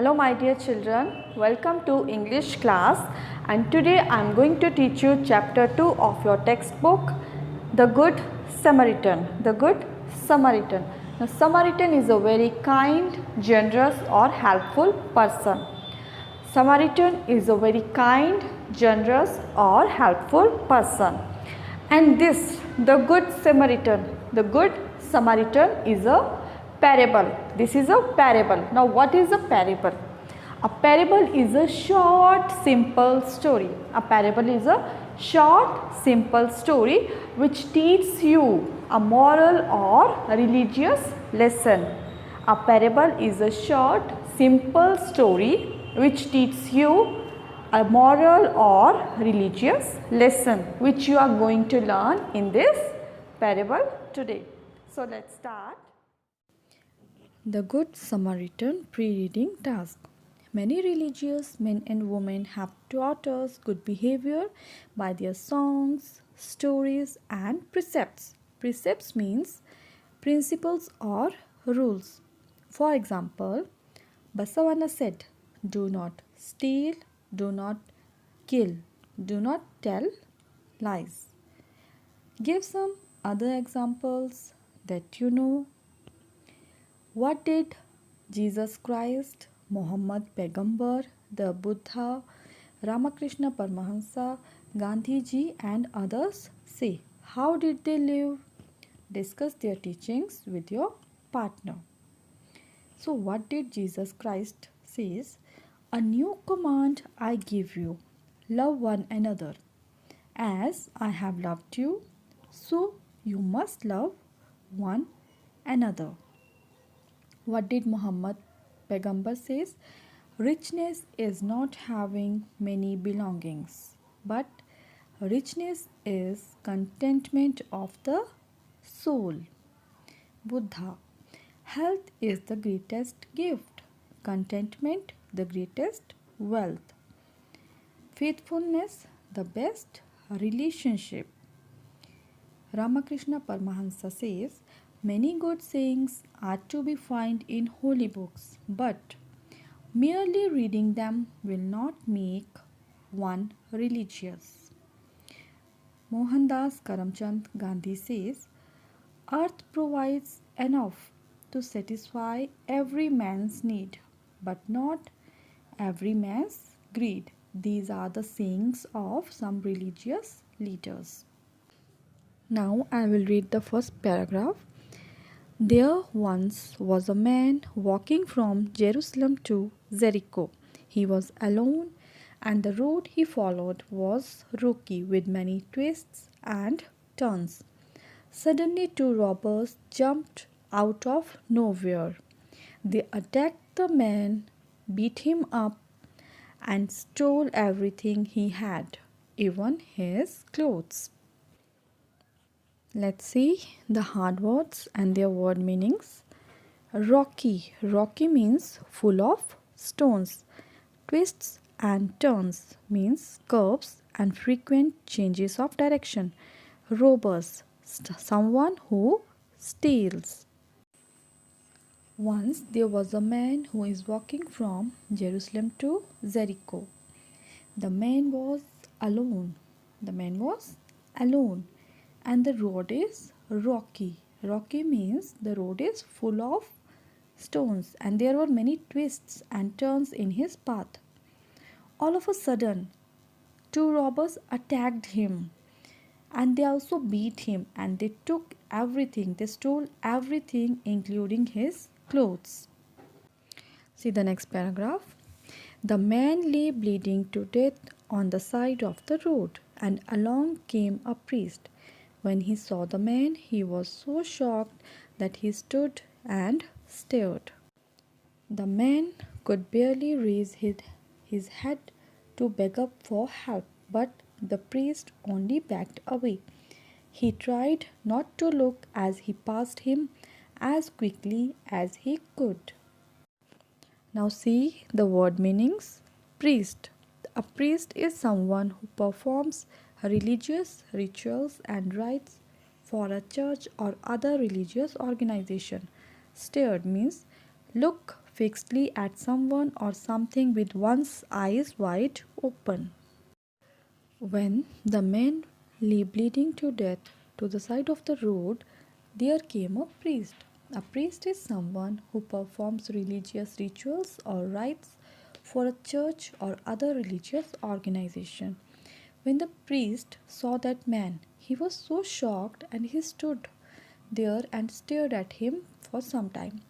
Hello my dear children, welcome to English class, and today I am going to teach you chapter 2 of your textbook, The Good Samaritan. The Good Samaritan. Now Samaritan is a very kind, generous or helpful person. Samaritan is a very kind, generous or helpful person. And this, the Good Samaritan is a parable. This is a parable. Now what is a parable? A parable is a short, simple story. A parable is a short, simple story which teaches you a moral or religious lesson. A parable is a short, simple story which teaches you a moral or religious lesson which you are going to learn in this parable today. So let's start. The Good Samaritan pre-reading task. Many religious men and women have taught us good behavior by their songs, stories and precepts. Precepts means principles or rules. For example, Basavana said, do not steal, do not kill, do not tell lies. Give some other examples that you know. What did Jesus Christ, Muhammad Pegambar, the Buddha, Ramakrishna Paramahansa, Gandhi ji and others say? How did they live? Discuss their teachings with your partner. So what did Jesus Christ says? A new command I give you. Love one another. As I have loved you, so you must love one another. What did Muhammad Pegambar says? Richness is not having many belongings, but richness is contentment of the soul. Buddha. Health is the greatest gift. Contentment the greatest wealth. Faithfulness the best relationship. Ramakrishna Paramahansa says, many good sayings are to be found in holy books, but merely reading them will not make one religious. Mohandas Karamchand Gandhi says, earth provides enough to satisfy every man's need, but not every man's greed. These are the sayings of some religious leaders. Now I will read the first paragraph. There once was a man walking from Jerusalem to Jericho. He was alone, and the road he followed was rocky with many twists and turns. Suddenly, two robbers jumped out of nowhere. They attacked the man, beat him up, and stole everything he had, even his clothes. Let's see the hard words and their word meanings. Rocky. Rocky means full of stones. Twists and turns means curves and frequent changes of direction. Robbers. Someone who steals. Once there was a man who is walking from Jerusalem to Jericho. The man was alone. The man was alone. And the road is rocky. Rocky means the road is full of stones and there were many twists and turns in his path. All of a sudden, two robbers attacked him and they also beat him and they took everything. They stole everything including his clothes. See the next paragraph. The man lay bleeding to death on the side of the road, and along came a priest. When he saw the man, he was so shocked that he stood and stared. The man could barely raise his head to beg up for help, but the priest only backed away. He tried not to look as he passed him as quickly as he could. Now see the word meanings. Priest. A priest is someone who performs religious rituals and rites for a church or other religious organization. Stared means look fixedly at someone or something with one's eyes wide open. When the man lay bleeding to death to the side of the road, there came a priest. A priest is someone who performs religious rituals or rites for a church or other religious organization. When the priest saw that man, he was so shocked and he stood there and stared at him for some time.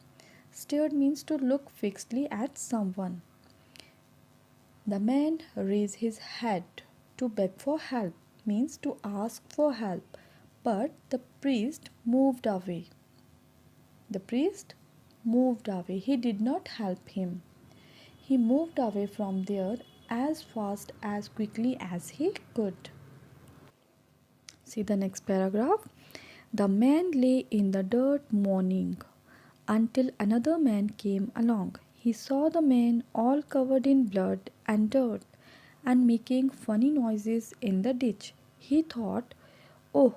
Stared means to look fixedly at someone. The man raised his head to beg for help, means to ask for help, but the priest moved away. The priest moved away. He did not help him. He moved away from there as fast as quickly as he could. See the next paragraph. The man lay in the dirt mourning until another man came along. He saw the man all covered in blood and dirt and making funny noises in the ditch. He thought, "Oh,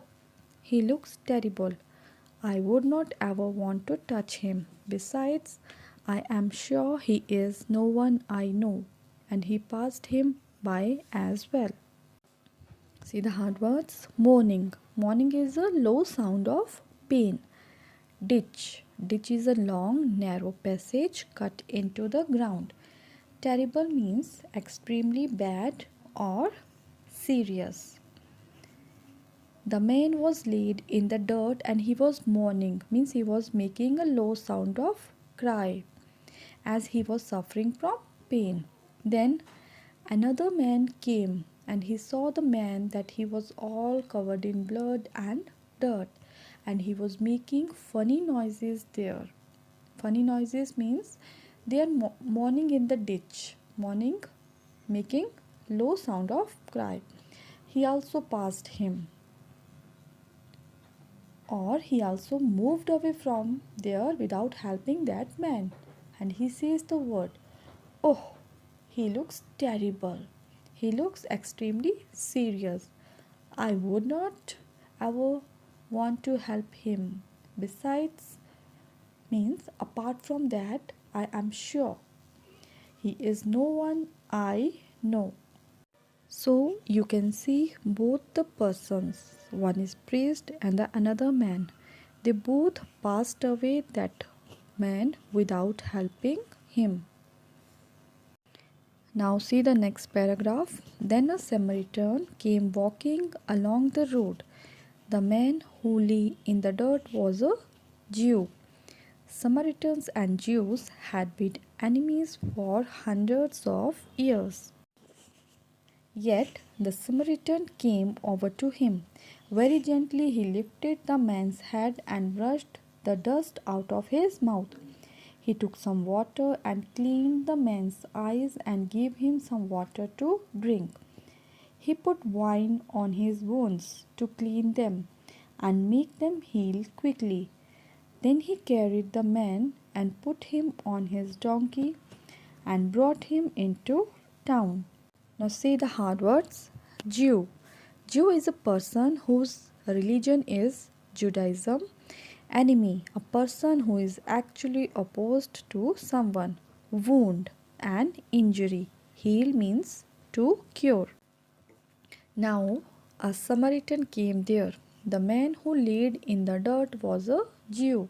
he looks terrible. I would not ever want to touch him. Besides, I am sure he is no one I know." And he passed him by as well. See the hard words. Mourning. Mourning is a low sound of pain. Ditch. Ditch is a long, narrow passage cut into the ground. Terrible means extremely bad or serious. The man was laid in the dirt and he was mourning, means he was making a low sound of cry as he was suffering from pain. Then another man came and he saw the man that he was all covered in blood and dirt and he was making funny noises there. Funny noises means they are mourning in the ditch, mourning, making low sound of cry. He also passed him, or he also moved away from there without helping that man. And he says the word, "Oh, he looks terrible. He looks extremely serious. I would not ever want to help him. Besides, means apart from that, I am sure he is no one I know." So you can see both the persons, one is priest and the another man. They both passed away that man without helping him. Now see the next paragraph. Then a Samaritan came walking along the road. The man who lay in the dirt was a Jew. Samaritans and Jews had been enemies for hundreds of years. Yet the Samaritan came over to him. Very gently he lifted the man's head and brushed the dust out of his mouth. He took some water and cleaned the man's eyes and gave him some water to drink. He put wine on his wounds to clean them and make them heal quickly. Then he carried the man and put him on his donkey and brought him into town. Now say the hard words. Jew. Jew is a person whose religion is Judaism. Enemy, a person who is actually opposed to someone. Wound and injury. Heal means to cure. Now a Samaritan came there. The man who laid in the dirt was a Jew.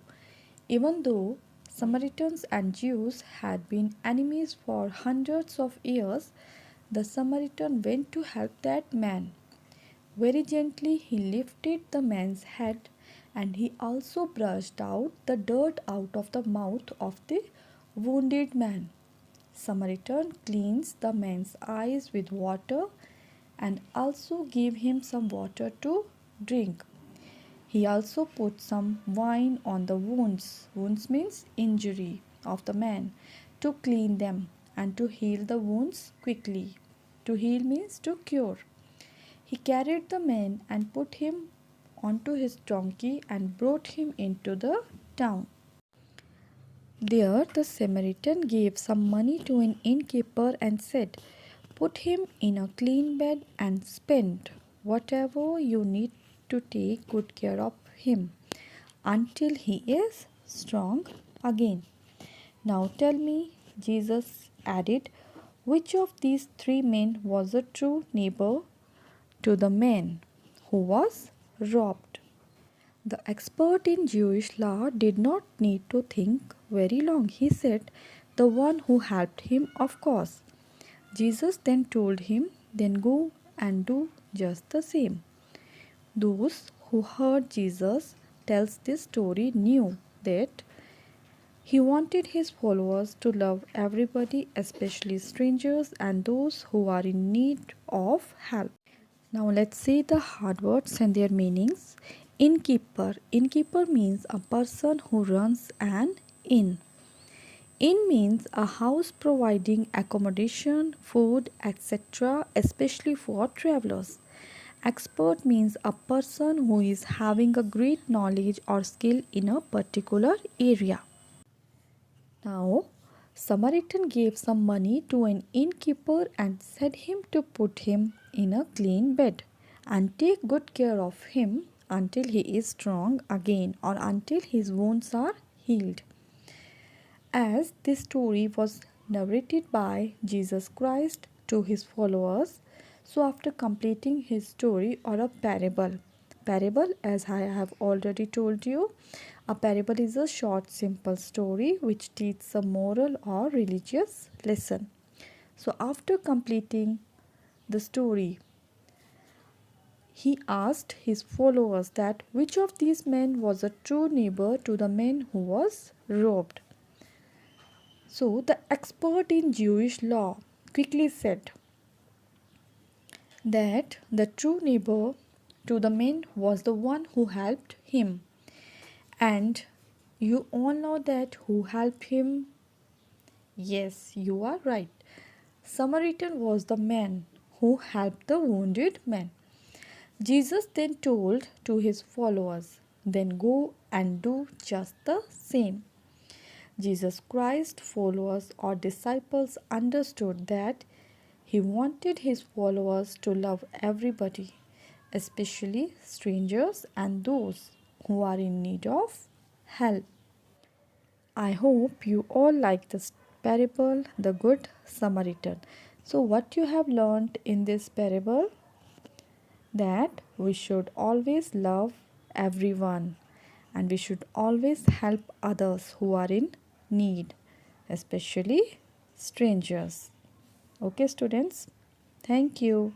Even though Samaritans and Jews had been enemies for hundreds of years, the Samaritan went to help that man. Very gently he lifted the man's head and he also brushed out the dirt out of the mouth of the wounded man. Samaritan cleansed the man's eyes with water and also gave him some water to drink. He also put some wine on the wounds. Wounds means injury of the man, to clean them and to heal the wounds quickly. To heal means to cure. He carried the man and put him onto his donkey and brought him into the town. There the Samaritan gave some money to an innkeeper and said, "Put him in a clean bed and spend whatever you need to take good care of him until he is strong again." Now tell me, Jesus added, which of these three men was a true neighbor to the man who was robbed? The expert in Jewish law did not need to think very long. He said, the one who helped him, of course. Jesus then told him, then go and do just the same. Those who heard Jesus tells this story knew that he wanted his followers to love everybody, especially strangers and those who are in need of help. Now let's see the hard words and their meanings. Innkeeper. Innkeeper means a person who runs an inn. Inn means a house providing accommodation, food, etc., especially for travelers. Expert means a person who is having a great knowledge or skill in a particular area. Now, Samaritan gave some money to an innkeeper and said him to put him in a clean bed and take good care of him until he is strong again or until his wounds are healed. As this story was narrated by Jesus Christ to his followers, so after completing his story or a parable, as I have already told you, a parable is a short simple story which teaches a moral or religious lesson. So after completing the story, he asked his followers that which of these men was a true neighbor to the man who was robbed. So the expert in Jewish law quickly said that the true neighbor to the man was the one who helped him. And you all know that who helped him? Yes, you are right. Samaritan was the man who helped the wounded man. Jesus then told to his followers, then go and do just the same. Jesus Christ's followers or disciples understood that he wanted his followers to love everybody, especially strangers and those who are in need of help. I hope you all like this parable, the Good Samaritan. So, what you have learned in this parable? That we should always love everyone and we should always help others who are in need, especially strangers. Okay, students, thank you.